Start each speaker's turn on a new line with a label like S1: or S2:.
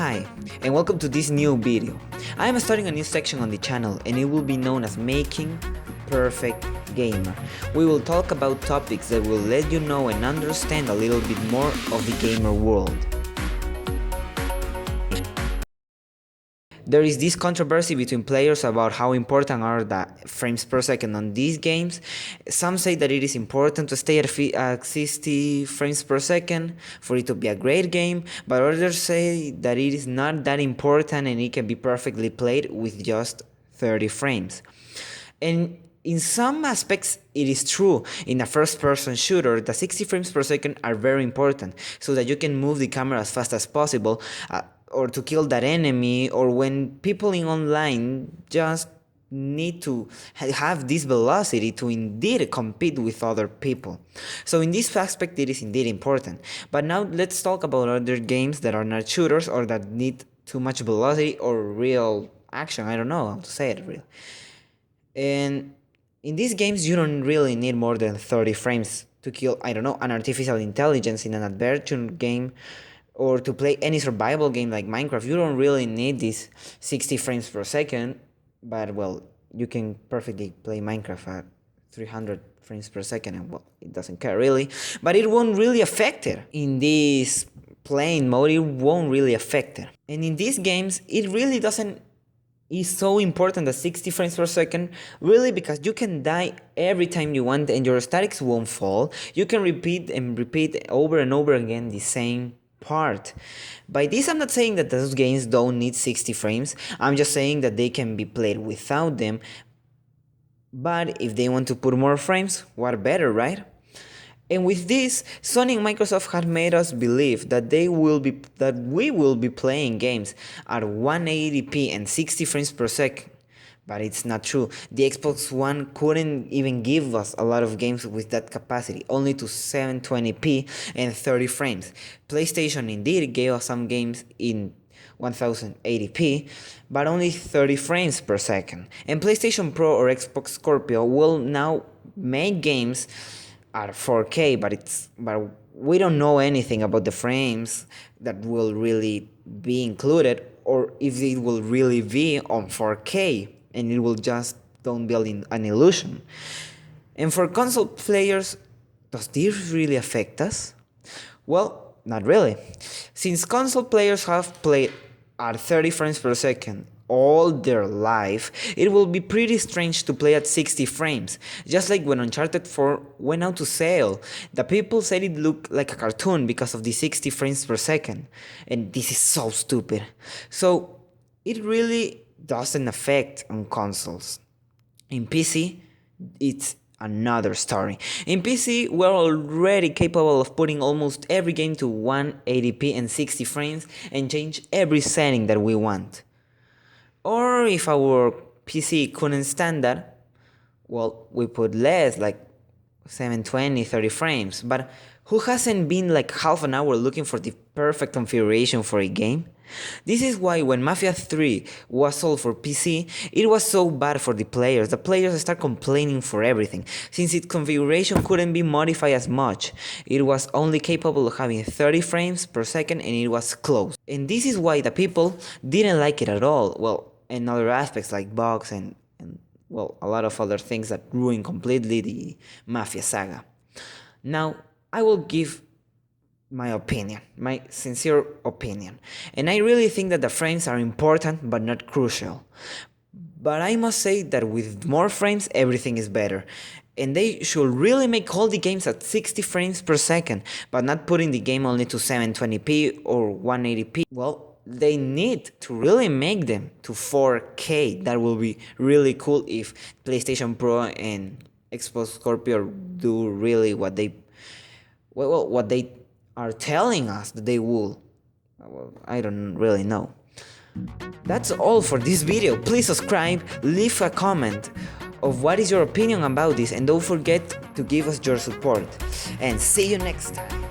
S1: Hi, and welcome to this new video. I am starting a new section on the channel and it will be known as Making the Perfect Gamer. We will talk about topics that will let you know and understand a little bit more of the gamer world. There is this controversy between players about how important are the frames per second on these games. Some say that it is important to stay at 60 frames per second for it to be a great game, but others say that it is not that important and it can be perfectly played with just 30 frames. And in some aspects, it is true. In a first-person shooter, the 60 frames per second are very important so that you can move the camera as fast as possible, or to kill that enemy, or when people in online just need to have this velocity to indeed compete with other people. So in this aspect it is indeed important. But now let's talk about other games that are not shooters or that need too much velocity or real action. I don't know how to say it really. And in these games you don't really need more than 30 frames to kill, I don't know, an artificial intelligence in an adventure game, or to play any survival game like Minecraft. You don't really need this 60 frames per second, but well, you can perfectly play Minecraft at 300 frames per second and well, it doesn't care really, but it won't really affect it. In this playing mode, it won't really affect it. And in these games, it really doesn't is so important the 60 frames per second, really, because you can die every time you want and your statics won't fall. You can repeat and repeat over and over again the same part. By this, I'm not saying that those games don't need 60 frames, I'm just saying that they can be played without them. But if they want to put more frames, what better, right? And with this, Sony and Microsoft have made us believe that we will be playing games at 180p and 60 frames per second. But it's not true. The Xbox One couldn't even give us a lot of games with that capacity, only to 720p and 30 frames. PlayStation indeed gave us some games in 1080p, but only 30 frames per second. And PlayStation Pro or Xbox Scorpio will now make games at 4K, but we don't know anything about the frames that will really be included, or if it will really be on 4K. And it will just don't build in an illusion. And for console players, does this really affect us? Well, not really. Since console players have played at 30 frames per second all their life, it will be pretty strange to play at 60 frames. Just like when Uncharted 4 went out to sale, the people said it looked like a cartoon because of the 60 frames per second. And this is so stupid. So it really doesn't affect on consoles. In PC, it's another story. In PC, we're already capable of putting almost every game to 180p and 60 frames and change every setting that we want. Or if our PC couldn't stand that, well, we put less, like 720, 30 frames. But who hasn't been like half an hour looking for the perfect configuration for a game? This is why when Mafia 3 was sold for PC, it was so bad for the players. The players start complaining for everything, since its configuration couldn't be modified as much. It was only capable of having 30 frames per second and it was closed. And this is why the people didn't like it at all. Well, and other aspects like bugs and well, a lot of other things that ruin completely the Mafia saga. Now, I will give my opinion, my sincere opinion. And I really think that the frames are important but not crucial. But I must say that with more frames, everything is better. And they should really make all the games at 60 frames per second, but not putting the game only to 720p or 180p. Well, they need to really make them to 4K. That will be really cool if PlayStation Pro and Xbox Scorpio do really what they are telling us that they will. Well, I don't really know. That's all for this video. Please subscribe, leave a comment of what is your opinion about this, and don't forget to give us your support. And see you next time.